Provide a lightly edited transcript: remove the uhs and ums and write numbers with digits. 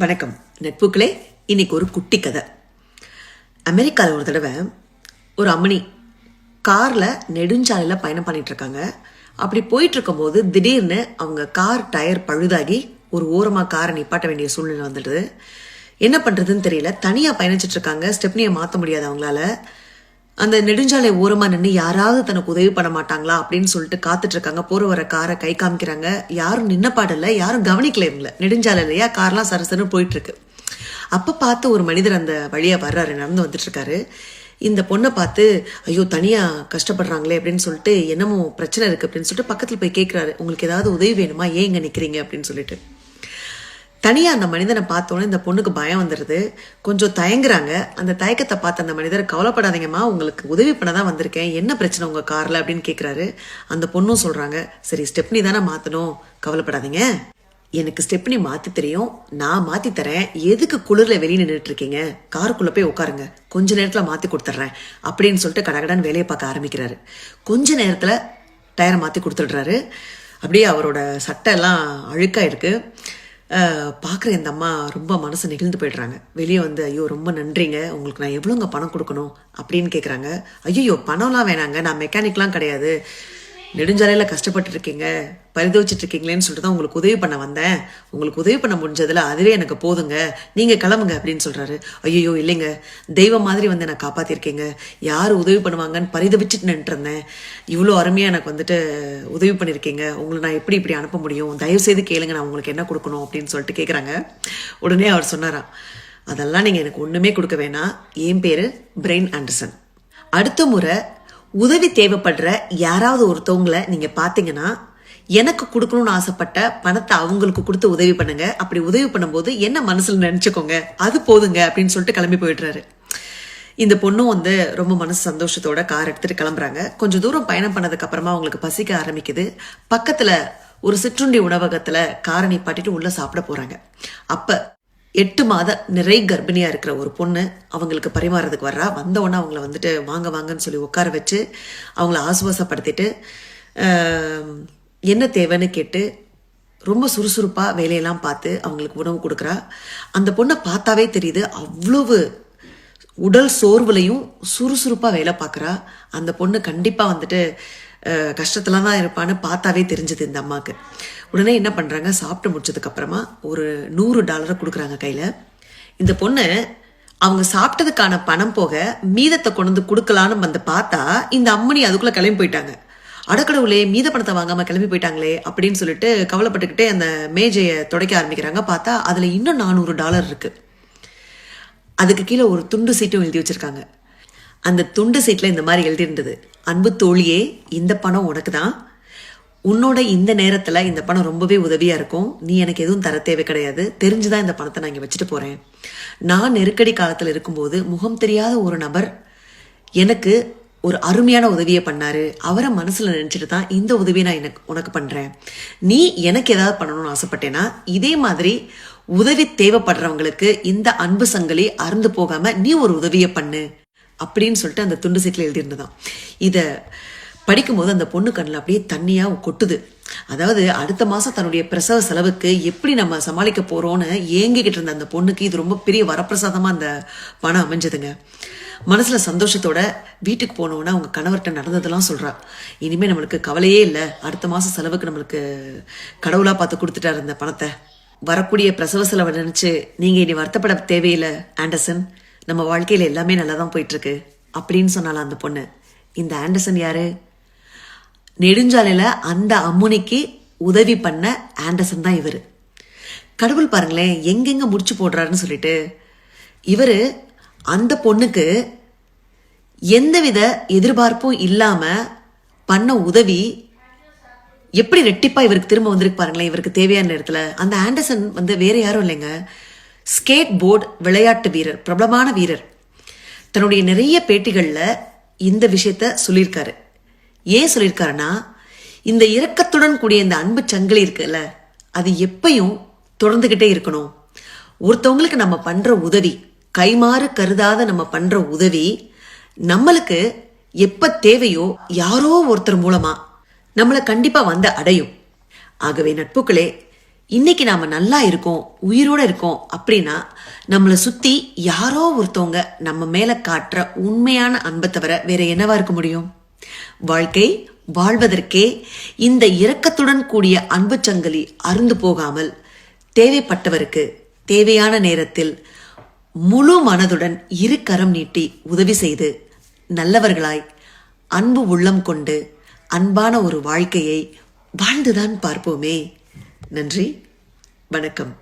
வணக்கம் நட்புகளே. இன்னைக்கு ஒரு குட்டி கதை. அமெரிக்காவில் ஒரு தடவை ஒரு அம்மணி காரில் நெடுஞ்சாலையில் பயணம் பண்ணிட்டு இருக்காங்க. அப்படி போயிட்டு இருக்கும்போது திடீர்னு அவங்க கார் டயர் பழுதாகி ஒரு ஓரமாக காரை நிப்பாட்ட வேண்டிய சூழ்நிலை வந்துடுது. என்ன பண்ணுறதுன்னு தெரியல. தனியாக பயணிச்சுட்டு இருக்காங்க. ஸ்டெப்னியை மாற்ற முடியாது அவங்களால. அந்த நெடுஞ்சாலை ஓரமாக நின்று யாராவது தனக்கு உதவி பண்ண மாட்டாங்களா அப்படின்னு சொல்லிட்டு காத்துட்டு இருக்காங்க. போற வர காரை கை காமிக்கிறாங்க. யாரும் நின்ன பாடல, யாரும் கவனிக்கல இவங்கள. நெடுஞ்சாலை இல்லையா, கார்லாம் சரசரன்னு போயிட்டு இருக்கு. அப்ப பார்த்து ஒரு மனிதர் அந்த வழியா வர்றாரு, நடந்து வந்துட்டு இருக்காரு. இந்த பொண்ணை பார்த்து ஐயோ தனியா கஷ்டப்படுறாங்களே அப்படின்னு சொல்லிட்டு என்னமோ பிரச்சனை இருக்கு அப்படின்னு சொல்லிட்டு பக்கத்துல போய் கேட்கிறாரு, உங்களுக்கு ஏதாவது உதவி வேணுமா, ஏன் இங்க நிக்கிறீங்க அப்படின்னு சொல்லிட்டு. தனியா அந்த மனிதனை பார்த்தோன்னே இந்த பொண்ணுக்கு பயம் வந்துடுது. கொஞ்சம் தயங்குறாங்க. அந்த தயக்கத்தை பார்த்து அந்த மனிதர், கவலைப்படாதீங்கம்மா, உங்களுக்கு உதவி பண்ண தான் வந்திருக்கேன், என்ன பிரச்சனை உங்க கார்ல அப்படின்னு கேட்கிறாரு. அந்த பொண்ணும் சொல்றாங்க, சரி ஸ்டெப்னி தானே மாத்தணும், கவலைப்படாதீங்க, எனக்கு ஸ்டெப்னி மாத்தி தெரியும், நான் மாத்தி தரேன், எதுக்கு குளிர்ல வெளியே நின்றுட்டு இருக்கீங்க, காருக்குள்ள போய் உட்காருங்க, கொஞ்ச நேரத்துல மாத்தி கொடுத்துட்றேன் அப்படின்னு சொல்லிட்டு கடகடான்னு வேலையை பார்க்க ஆரம்பிக்கிறாரு. கொஞ்ச நேரத்துல டயரை மாத்தி கொடுத்துடுறாரு. அப்படியே அவரோட சட்டை எல்லாம் அழுக்கா இருக்கு. பார்க்குற இந்த அம்மா ரொம்ப மனசு நெகிழ்ந்து போயிடுறாங்க. வெளியே வந்து ஐயோ ரொம்ப நன்றிங்க, உங்களுக்கு நான் எவ்வளோங்க பணம் கொடுக்கணும் அப்படின்னு கேட்குறாங்க. ஐயோ பணம்லாம் வேணாங்க, நான் மெக்கானிக்லாம் கிடையாது, நெடுஞ்சாலையில் கஷ்டப்பட்டு இருக்கீங்க, பரிதவிச்சிட்டு இருக்கீங்களேன்னு சொல்லிட்டு தான் உங்களுக்கு உதவி பண்ண வந்தேன், உங்களுக்கு உதவி பண்ண முடிஞ்சதில் அதுவே எனக்கு போதுங்க, நீங்கள் கிளம்புங்க அப்படின்னு சொல்கிறாரு. ஐயோ இல்லைங்க, தெய்வம் மாதிரி வந்து நான் காப்பாற்றிருக்கீங்க, யார் உதவி பண்ணுவாங்கன்னு பரிதவிச்சிட்டு நின்றுருந்தேன், இவ்வளோ அருமையாக எனக்கு வந்துட்டு உதவி பண்ணியிருக்கீங்க, உங்களை நான் எப்படி இப்படி அனுப்ப முடியும், தயவுசெய்து கேளுங்க, நான் உங்களுக்கு என்ன கொடுக்கணும் அப்படின்னு சொல்லிட்டு கேட்குறாங்க. உடனே அவர் சொன்னாராம், அதெல்லாம் நீங்கள் எனக்கு ஒன்றுமே கொடுக்க வேணாம், என் பேர் பிரெயின் ஆண்டர்சன், அடுத்த முறை உதவி தேவைப்படுற யாராவது ஒருத்தவங்களை நீங்க பாத்தீங்கன்னா எனக்கு கொடுக்கணும்னு ஆசைப்பட்ட பணத்தை அவங்களுக்கு கொடுத்து உதவி பண்ணுங்க, அப்படி உதவி பண்ணும்போது என்ன மனசுல நினைச்சுக்கோங்க, அது போதுங்க அப்படின்னு சொல்லிட்டு கிளம்பி போயிடுறாரு. இந்த பொண்ணும் வந்து ரொம்ப மனசு சந்தோஷத்தோட கார் எடுத்துட்டு கிளம்புறாங்க. கொஞ்சம் தூரம் பயணம் பண்ணதுக்கு அப்புறமா அவங்களுக்கு பசிக்க ஆரம்பிக்குது. பக்கத்துல ஒரு சிற்றுண்டி உணவகத்துல காரை நிப்பாட்டிட்டு உள்ள சாப்பிட போறாங்க. அப்ப 8 மாத நிறை கர்ப்பிணியா இருக்கிற ஒரு பொண்ணு அவங்களுக்கு பரிமாறதுக்கு வர்றா. வந்தவொடனே அவங்கள வந்துட்டு வாங்க வாங்கன்னு சொல்லி உட்கார வச்சு அவங்கள ஆசுவாசப்படுத்திட்டு என்ன தேவைன்னு கேட்டு ரொம்ப சுறுசுறுப்பா வேலையெல்லாம் பார்த்து அவங்களுக்கு உணவு கொடுக்குறா. அந்த பொண்ணை பார்த்தாவே தெரியுது, அவ்வளவு உடல் சோர்வுலையும் சுறுசுறுப்பா வேலை பார்க்குறா. அந்த பொண்ணு கண்டிப்பா வந்துட்டு கஷ்டத்துல தான் இருப்பான்னு பார்த்தாவே தெரிஞ்சது இந்த அம்மாவுக்கு. உடனே என்ன பண்றாங்க, சாப்பிட்டு முடிச்சதுக்கு அப்புறமா ஒரு $100 கொடுக்குறாங்க கையில. இந்த பொண்ணு அவங்க சாப்பிட்டதுக்கான பணம் போக மீதத்தை கொண்டு வந்து கொடுக்கலான்னு வந்து பார்த்தா இந்த அம்மணி அதுக்குள்ள கிளம்பி போயிட்டாங்க. அடக்கடவுளே, மீத பணத்தை வாங்காம கிளம்பி போயிட்டாங்களே அப்படின்னு சொல்லிட்டு கவலைப்பட்டுக்கிட்டே அந்த மேஜையை துடைக்க ஆரம்பிக்கிறாங்க. பார்த்தா அதுல இன்னும் $400 இருக்கு. அதுக்கு கீழே ஒரு துண்டு சீட்டும் எழுதி வச்சிருக்காங்க. அந்த துண்டு சீட்ல இந்த மாதிரி எழுதியிருந்தது, அன்பு தோழியே, இந்த பணம் உனக்கு தான், உன்னோட இந்த நேரத்துல இந்த பணம் ரொம்பவே உதவியா இருக்கும், நீ எனக்கு எதுவும் தர தேவை கிடையாது, தெரிஞ்சுதான் இந்த பணத்தை நான் இங்க வச்சுட்டு போறேன், நான் நெருக்கடி காலத்துல இருக்கும்போது முகம் தெரியாத ஒரு நபர் எனக்கு ஒரு அருமையான உதவியை பண்ணாரு, அவரை மனசுல நினைச்சிட்டு தான் இந்த உதவியை நான் உனக்கு பண்றேன், நீ எனக்கு ஏதாவது பண்ணணும்னு ஆசைப்பட்டேன்னா இதே மாதிரி உதவி தேவைப்படுறவங்களுக்கு இந்த அன்பு சங்கிலி அறுந்து போகாம நீ ஒரு உதவியை பண்ணு அப்படின்னு சொல்லிட்டு அந்த துண்டு சீட்டில் எழுதியிருந்ததான். இதை படிக்கும்போது அந்த பொண்ணு கண்ணில் அப்படியே தண்ணியா கொட்டுது. அதாவது அடுத்த மாசம் தன்னுடைய பிரசவ செலவுக்கு எப்படி நம்ம சமாளிக்க போறோம்னு ஏங்கிக்கிட்டு இருந்த அந்த பொண்ணுக்கு இது ரொம்ப பெரிய வரப்பிரசாதமா அந்த பணம் அமைஞ்சதுங்க. மனசுல சந்தோஷத்தோட வீட்டுக்கு போனோன்னா அவங்க கணவர்கிட்ட நடந்ததெல்லாம் சொல்றா, இனிமே நம்மளுக்கு கவலையே இல்லை, அடுத்த மாசம் செலவுக்கு நம்மளுக்கு கடவுளா பார்த்து கொடுத்துட்டாரு இந்த பணத்தை, வரக்கூடிய பிரசவ செலவை நினைச்சு நீங்க இனி வருத்தப்பட தேவையில்லை ஆண்டர்சன், நம்ம வாழ்க்கையில எல்லாமே நல்லா தான் போயிட்டு இருக்கு அப்படின்னு சொன்னாலாம் அந்த பொண்ணு. இந்த ஆண்டர்சன் யாரு? நெடுஞ்சாலையில அந்த அம்முனிக்கு உதவி பண்ண ஆண்டர்சன் தான் இவரு. கடவுள் பாருங்களேன் எங்கெங்க முடிச்சு போடுறாருன்னு சொல்லிட்டு. இவரு அந்த பொண்ணுக்கு எந்தவித எதிர்பார்ப்பும் இல்லாம பண்ண உதவி எப்படி ரெட்டிப்பா இவருக்கு திரும்ப வந்திருக்கு பாருங்களேன். இவருக்கு தேவையான நேரத்துல அந்த ஆண்டர்சன் வந்து வேற யாரும் இல்லைங்க, ஸ்கேட் போர்டு விளையாட்டு வீரர், பிரபலமான வீரர். தன்னுடைய நிறைய பேட்டிகள்ல இந்த விஷயத்த சொல்லியிருக்காரு. ஏன் சொல்லியிருக்காருன்னா, இந்த இரக்கத்துடன் கூடிய இந்த அன்பு சங்கிலி இருக்குல்ல, அது எப்பயும் தொடர்ந்துகிட்டே இருக்கணும். ஒருத்தவங்களுக்கு நம்ம பண்ற உதவி, கைமாறு கருதாத நம்ம பண்ற உதவி நம்மளுக்கு எப்ப தேவையோ யாரோ ஒருத்தர் மூலமா நம்மளை கண்டிப்பா வந்து அடையும். ஆகவே நட்புகளே, இன்னைக்கு நாம நல்லா இருக்கோம், உயிரோட இருக்கோம் அப்படின்னா நம்மளை சுத்தி யாரோ ஒருத்தவங்க நம்ம மேல காட்டுற உண்மையான அன்பை தவிர வேற என்னவா இருக்க முடியும்? வாழ்க்கை வாழ்வதற்கே இந்த இரக்கத்துடன் கூடிய அன்பு சங்கிலி அருந்து போகாமல் தேவைப்பட்டவருக்கு தேவையான நேரத்தில் முழு மனதுடன் இரு கரம் நீட்டி உதவி செய்து நல்லவர்களாய் அன்பு உள்ளம் கொண்டு அன்பான ஒரு வாழ்க்கையை வாழ்ந்துதான் பார்ப்போமே. நன்றி, வணக்கம்.